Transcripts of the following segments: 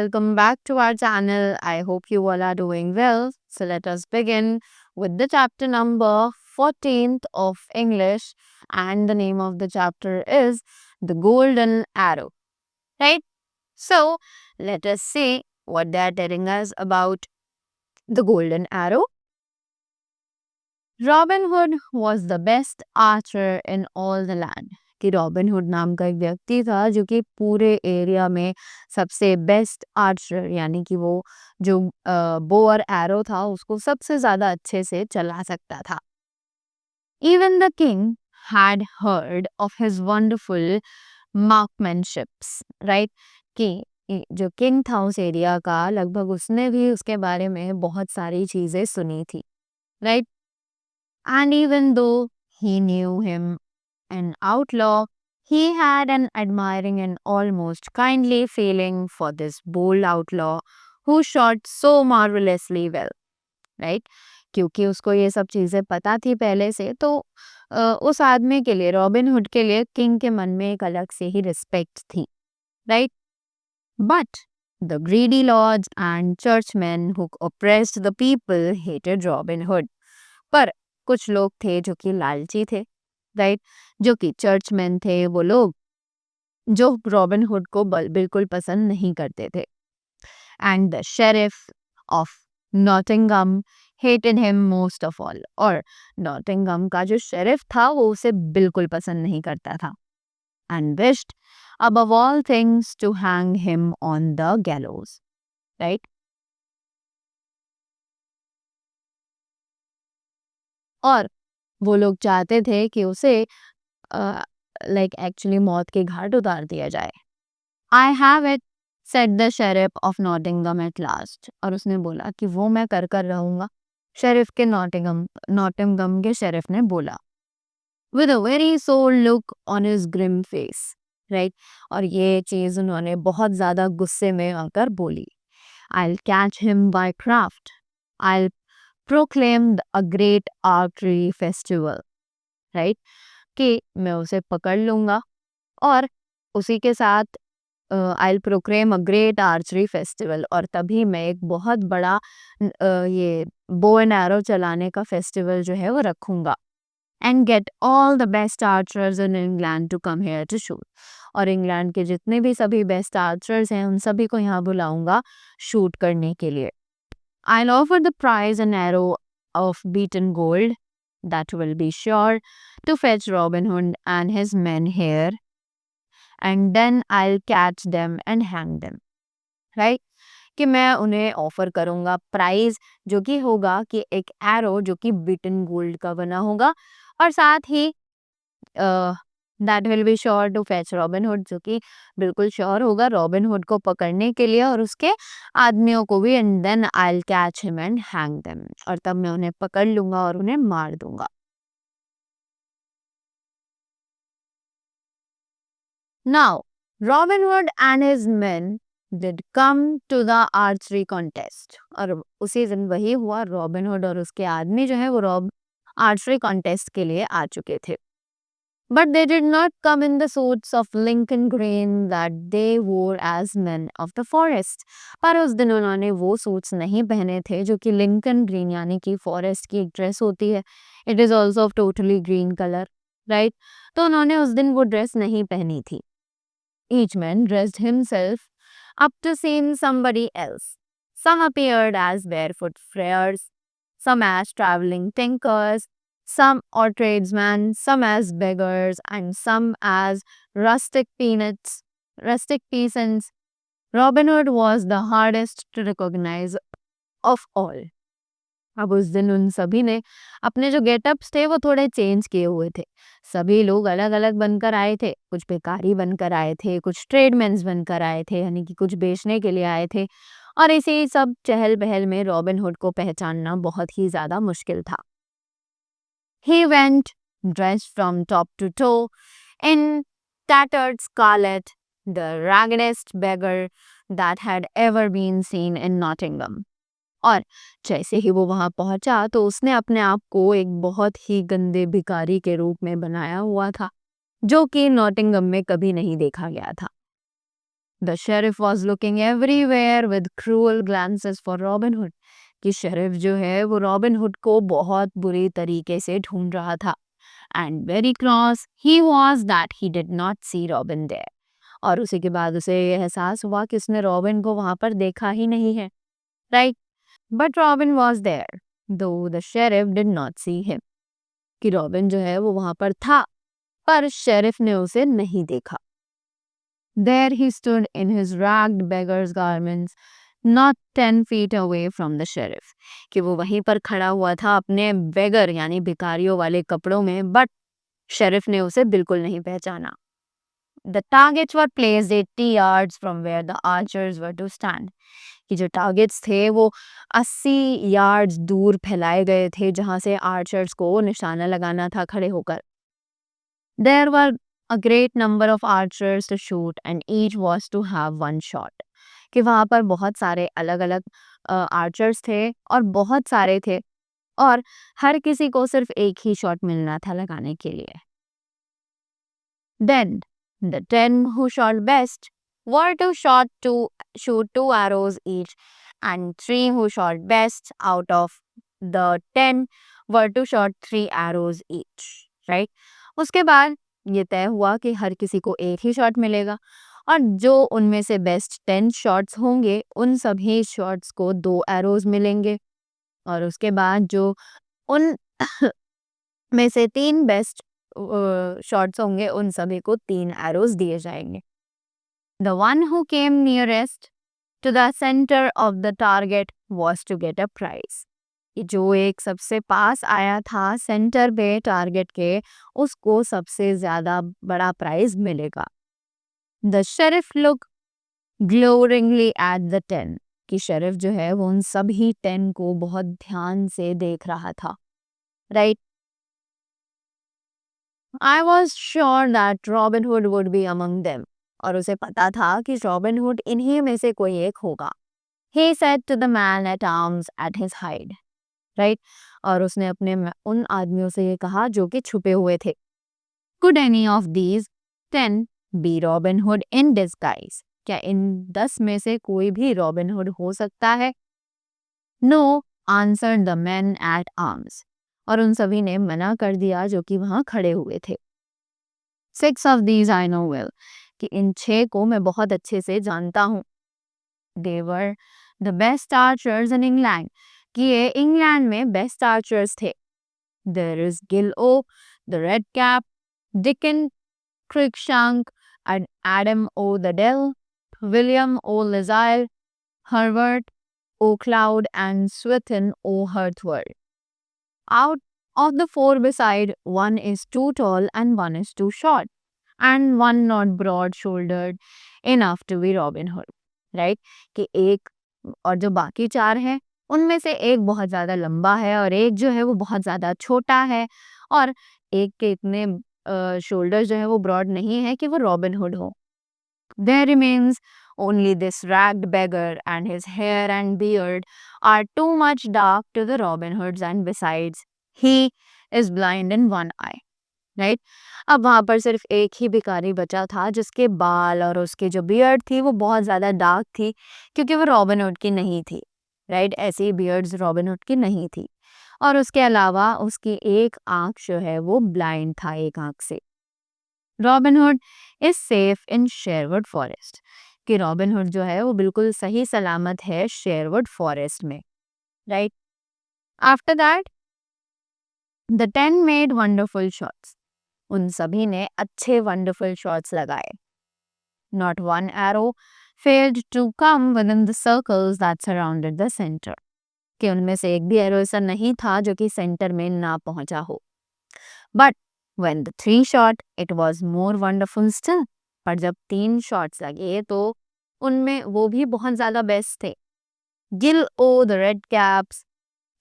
welcome back to our channel. I hope you all are doing well. So let us begin with the chapter number 14th of English, and the name of the chapter is The Golden Arrow. Right? So let us see what they are telling us about the Golden Arrow. Robin Hood was the best archer in all the land. कि robin hood नाम का एक व्यक्ति था जो कि पूरे area में सबसे बेस्ट आर्चर, यानी कि वो जो बो और एरो था उसको सबसे ज्यादा अच्छे से चला सकता था. Even the king had heard of his wonderful marksmanships. Right, कि जो किंग था उस एरिया का, लगभग उसने भी उसके बारे में बहुत सारी चीजें सुनी थी. Right, and even though he knew him an outlaw, he had an admiring and almost kindly feeling for this bold outlaw who shot so marvelously well. Right? क्योंकि उसको ये सब चीजें पता थी पहले से, तो उस आदमी के लिए, रॉबिन हुड के लिए, किंग के मन में एक अलग से ही रिस्पेक्ट थी. Right, but the greedy lords and churchmen who oppressed the people hated Robin Hood. पर कुछ लोग थे जो कि लालची थे. राइट, जो कि चर्चमैन थे, वो लोग जो रॉबिन हुड को बिल्कुल पसंद नहीं करते थे. And the sheriff of Nottingham hated him most of all. और नॉटिंगम का जो शेरिफ था वो उसे बिल्कुल पसंद नहीं करता था. And wished above all things to hang him on the gallows. Right? और वो लोग चाहते थे कि उसे लाइक एक्चुअली मौत के घाट उतार दिया जाए. I have it, said the sheriff of Nottingham at last. और उसने बोला कि वो मैं कर रहूंगा. शेरिफ के नॉटिंगम के शेरिफ ने बोला, with a very sole look on his grim face. Right, और ये चीज उन्होंने बहुत ज्यादा गुस्से में आकर बोली. I'll catch him by craft. I'll proclaim a great archery festival. Right? कि मैं उसे पकड़ लूंगा और उसी के साथ I'll proclaim a great archery festival. और तभी मैं एक बहुत बड़ा ये बो एंड एरो चलाने का फेस्टिवल जो है वो रखूंगा. And get all the best archers in England to come here to shoot. और इंग्लैंड के जितने भी सभी बेस्ट आर्चर्स हैं उन सभी को यहाँ बुलाऊंगा शूट करने के लिए. I'll offer the prize an arrow of beaten gold that will be sure to fetch Robin Hood and his men here, and then I'll catch them and hang them. Right? कि मैं उन्हें offer करूंगा prize जो कि होगा कि एक arrow जो कि बीटन गोल्ड का बना होगा, और साथ ही that will be sure to fetch Robin Hood, जो कि बिल्कुल श्योर होगा रॉबिन हुड को पकड़ने के लिए और उसके आदमियों को भी. And then I will catch him and hang them. और तब मैं उन्हें पकड़ लूंगा और उन्हें मार दूंगा. Now robin hood and his main did come to the archery contest. और उसी दिन वही हुआ, रॉबिन हुड और उसके आदमी जो है वो आर्चरी कॉन्टेस्ट के लिए आ चुके थे. But they did not come in the suits of Lincoln green that they wore as men of the forest. पर उस दिन उन्होंने वो सूट्स नहीं पहने थे जो कि लिंकन ग्रीन यानी कि फॉरेस्ट की एक ड्रेस होती है. It is also of totally green colour. Right, तो उन्होंने उस दिन वो ड्रेस नहीं पहनी थी. Each man dressed himself up to seem somebody else. Some appeared as barefoot friars, some as traveling tinkers, some or tradesmen, some as beggars, and some as rustic peasants. Robin Hood was the hardest to recognize of all. अब उस दिन उन सभी ने अपने जो getups थे वो थोड़े चेंज किए हुए थे. सभी लोग अलग अलग बनकर आए थे. कुछ भिखारी बनकर आए थे, कुछ ट्रेडमैन्स बनकर आए थे, यानी कि कुछ बेचने के लिए आए थे. और इसी सब चहल पहल में रॉबिन हुड को पहचानना बहुत ही ज्यादा मुश्किल था. He went dressed from top to toe in tattered scarlet, the raggedest beggar that had ever been seen in Nottingham. और जैसे ही वो वहां पहुंचा तो उसने अपने आप को एक बहुत ही गंदे भिखारी के रूप में बनाया हुआ था जो कि नॉटिंगम में कभी नहीं देखा गया था. The sheriff was looking everywhere with cruel glances for Robin Hood. कि शेरिफ जो है वो रॉबिन हुड को बहुत बुरी तरीके से ढूंढ रहा था. And very cross he was that he did not see Robin there. और उसी के बाद उसे ये एहसास हुआ कि उसने रॉबिन को वहां पर देखा ही नहीं है. Right? But Robin was there, though the sheriff did not see him. कि रॉबिन जो है वो वहां पर था, पर शेरिफ ने उसे नहीं देखा. There he stood in his ragged beggar's garments, not 10 feet away from the sheriff. कि वो वहीं पर खड़ा हुआ था अपने बेगर यानी भिखारियों वाले कपड़ों में, बट शेरिफ ने उसे बिल्कुल नहीं पहचाना. The targets were placed 80 yards from where the archers were to stand. कि जो टारगेट्स थे वो 80 यार्ड्स दूर फैलाए गए थे जहां से आर्चर्स को निशाना लगाना था खड़े होकर. There were a great number of archers to shoot and each was to have one shot. कि वहां पर बहुत सारे अलग अलग आर्चर्स थे और बहुत सारे थे और हर किसी को सिर्फ एक ही शॉट मिलना था लगाने के लिए. Then the 10 who shot best were to shoot 2 arrows each, and 3 who shot best out of the 10 were to shoot 3 arrows each. Right? उसके बाद ये तय हुआ कि हर किसी को एक ही शॉट मिलेगा और जो उनमें से बेस्ट 10 शॉट्स होंगे उन सभी शॉट्स को 2 एरोज मिलेंगे और उसके बाद जो उन में से 3 बेस्ट शॉट्स होंगे उन सभी को 3 एरोज दिए जाएंगे. The one who came nearest to the center of the target was to get a prize. जो एक सबसे पास आया था सेंटर पे टारगेट के उसको सबसे ज्यादा बड़ा प्राइज मिलेगा. The sheriff looked gloweringly at the 10. कि शेरिफ जो है वो उन सभी 10 को बहुत ध्यान से देख रहा था. Right? I was sure that Robin Hood would be among them. और उसे पता था कि रॉबिन हुड इन्हीं में से कोई एक होगा. He said to the man at arms at his side. Right? और उसने अपने उन आदमियों से ये कहा जो कि छुपे हुए थे. Could any of these 10 be Robin Hood in disguise? क्या इन 10 में से कोई भी रॉबिन हुड हो सकता है? No, answered the men at arms. और उन सभी ने मना कर दिया जो कि वहां खड़े हुए थे. 6 of these I know well. कि इन 6 को मैं बहुत अच्छे से जानता हूँ. They were the best archers in England. कि ये इंग्लैंड में बेस्ट आर्चर्स थे. There is Gil O, the Red Cap, Dickon Cruikshank, and Adam O. the Dell, William O. Lisle, Herbert O. Cloud, and Swithin O. Herthward. Out of the 4 beside, one is too tall and one is too short, and one not broad-shouldered enough to be Robin Hood. Right? कि एक और जो बाकी 4 हैं उनमें से एक बहुत ज़्यादा लंबा है और एक जो है वो बहुत ज़्यादा छोटा है और एक के इतने शोल्डर जो है वो ब्रॉड नहीं है कि वो रॉबिन हुड हो. There remains only this ragged beggar and his hair and beard are too much dark to the Robin Hoods and besides he is blind in one eye. Right? अब वहां पर सिर्फ एक ही भिखारी बचा था जिसके बाल और उसके जो बियर्ड थी वो बहुत ज़्यादा डार्क थी क्योंकि वो रॉबिन हुड की नहीं थी. राइट? ऐसी बियर्ड्स रॉबिन हुड की नहीं थी और उसके अलावा उसकी एक आंख जो है वो ब्लाइंड था एक आंख से. Robin hood is safe in Sherwood forest. कि रॉबिन हुड जो है वो बिल्कुल सही सलामत है शेरवुड फॉरेस्ट में. Right? After that the 10 made wonderful shots. उन सभी ने अच्छे वंडरफुल शॉट्स लगाए. Not one arrow failed to come within the circles that surrounded the center. कि उनमें से एक भी एरो ऐसा नहीं था जो कि सेंटर में ना पहुंचा हो. But when the 3 shot, it was more wonderful still. पर जब 3 शॉट्स लगे तो उनमें वो भी बहुत ज्यादा बेस्ट थे. Gil O, the red caps,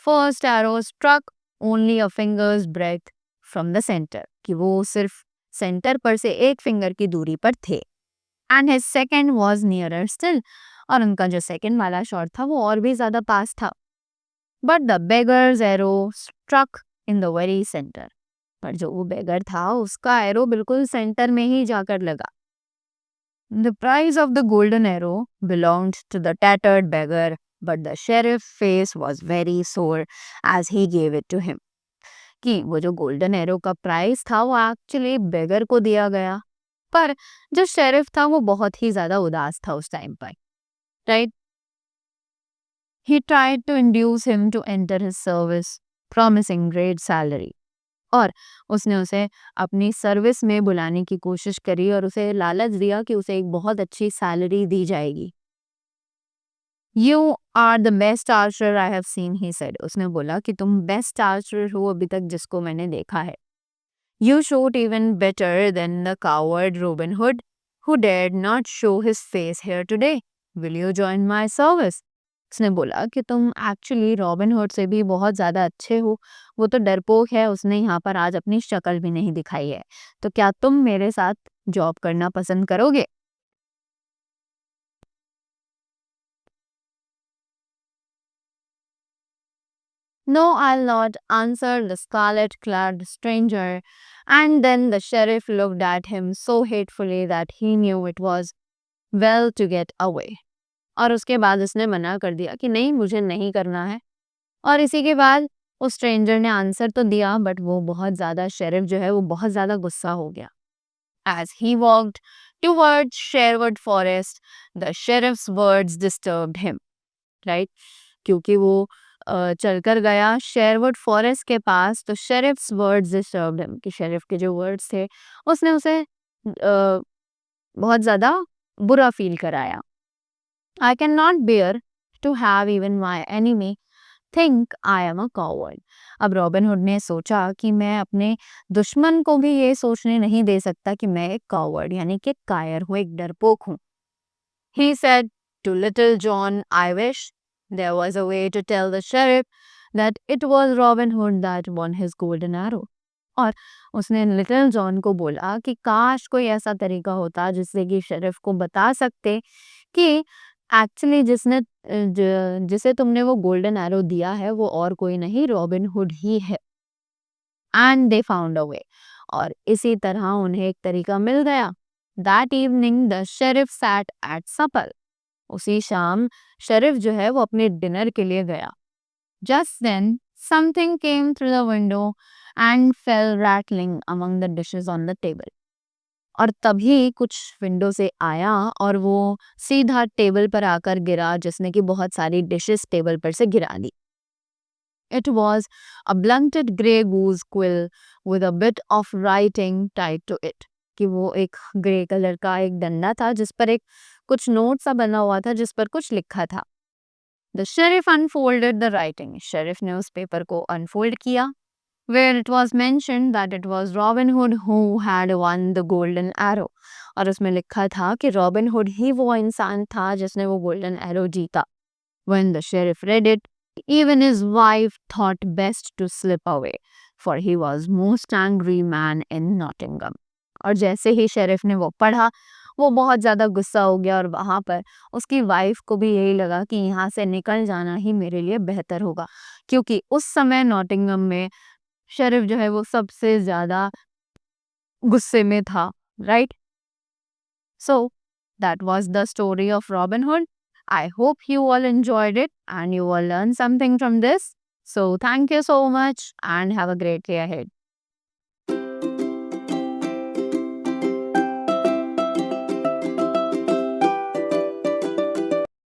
first arrow struck only a finger's breadth from the center. कि वो सिर्फ सेंटर पर से एक फिंगर की दूरी पर थे. And his second was nearer still. और उनका जो सेकंड वाला शॉट था वो और भी ज्यादा पास था. But the beggar's arrow struck in the very center. पर जो वो बेगर था उसका एरो बिल्कुल सेंटर में ही जाकर लगा. The price of the golden arrow belonged to the tattered beggar, but the sheriff's face was very sore as he gave it to him. कि वो जो गोल्डन एरो का प्राइस था वो एक्चुअली बेगर को दिया गया, पर जो शेरिफ था वो बहुत ही ज्यादा उदास था उस टाइम पर, right. He tried to induce him to enter his service, promising great salary. और उसने उसे अपनी सर्विस में बुलाने की कोशिश करी और उसे लालच दिया कि उसे एक बहुत अच्छी सैलरी दी जाएगी. You are the best archer I have seen, he said. उसने बोला कि तुम बेस्ट आर्चर हो अभी तक जिसको मैंने देखा है. You shoot even better than the coward robin hood who dared not show his face here today. Will you join my service? उसने बोला कि तुम एक्चुअली रॉबिन हुड से भी बहुत ज़्यादा अच्छे हो. वो तो डरपोक है, उसने यहाँ पर आज अपनी शक्ल भी नहीं दिखाई है. तो क्या तुम मेरे साथ जॉब करना पसंद करोगे? No, I'll not, answered the scarlet-clad stranger, and then the sheriff looked at him so hatefully that he knew it was well to get away. और उसके बाद उसने मना कर दिया कि नहीं, मुझे नहीं करना है. और इसी के बाद उस स्ट्रेंजर ने आंसर तो दिया, बट वो बहुत ज़्यादा शेरिफ जो है वो बहुत ज़्यादा गुस्सा हो गया. As he walked towards Sherwood Forest, the sheriff's words disturbed him. Right, क्योंकि वो चलकर गया शेरवुड फॉरेस्ट के पास, तो शेरिफ्स वर्ड्स डिस्टर्ब्ड हिम, कि शेरिफ के जो वर्ड्स थे उसने उसे बहुत ज़्यादा बुरा फील कराया. I can not bear to have even my enemy think I am a coward. अब रॉबिन हुड ने सोचा कि मैं अपने दुश्मन को भी ये सोचने नहीं दे सकता कि मैं एक कॉवर्ड यानी कि कायर हूँ, एक डरपोक हूँ. He said to Little John, I wish there was a way to tell the sheriff that it was Robin Hood that won his golden arrow. और उसने लिटिल जॉन को बोला कि काश कोई ऐसा तरीका होता जिससे कि शेरिफ को बता सकते कि एक्चुअली जिसे तुमने वो गोल्डन एरो दिया है वो और कोई नहीं, रॉबिन हुड ही है. And they found a way. और इसी तरह उन्हें एक तरीका मिल गया. That evening the sheriff sat at supper. उसी शाम शेरिफ जो है वो अपने डिनर के लिए गया. Just then something came through the window and fell rattling among the dishes on the table. और तभी कुछ विंडो से आया और वो सीधा टेबल पर आकर गिरा, जिसने कि बहुत सारी डिशेस टेबल पर से गिरा दी. It was a blunted grey goose quill with a bit of writing tied to it. कि वो एक ग्रे कलर का एक डंडा था जिस पर एक कुछ नोट सा बना हुआ था जिस पर कुछ लिखा था. The sheriff unfolded the writing. Sheriff ने उस पेपर को अनफोल्ड किया. Where it was mentioned that it was Robin Hood who had won the golden arrow. और उसमें लिखा था कि रॉबिन हुड ही वो इंसान था जिसने वो गोल्डन एरो जीता. When the sheriff read it, even his wife thought best to slip away, for he was most angry man in Nottingham. और जैसे ही शेरिफ ने वो पढ़ा, वो बहुत ज़्यादा गुस्सा हो गया और वहाँ पर उसकी वाइफ को भी यही लगा कि यहाँ से निकल जाना ही मेरे लिए बेहतर होगा, क्योंकि उस समय नॉटिंगम में शेरिफ जो है वो सबसे ज़्यादा गुस्से में था, right. So that was the story of Robin Hood. I hope you all enjoyed it and you all learned something from this. So thank you so much and have a great day ahead.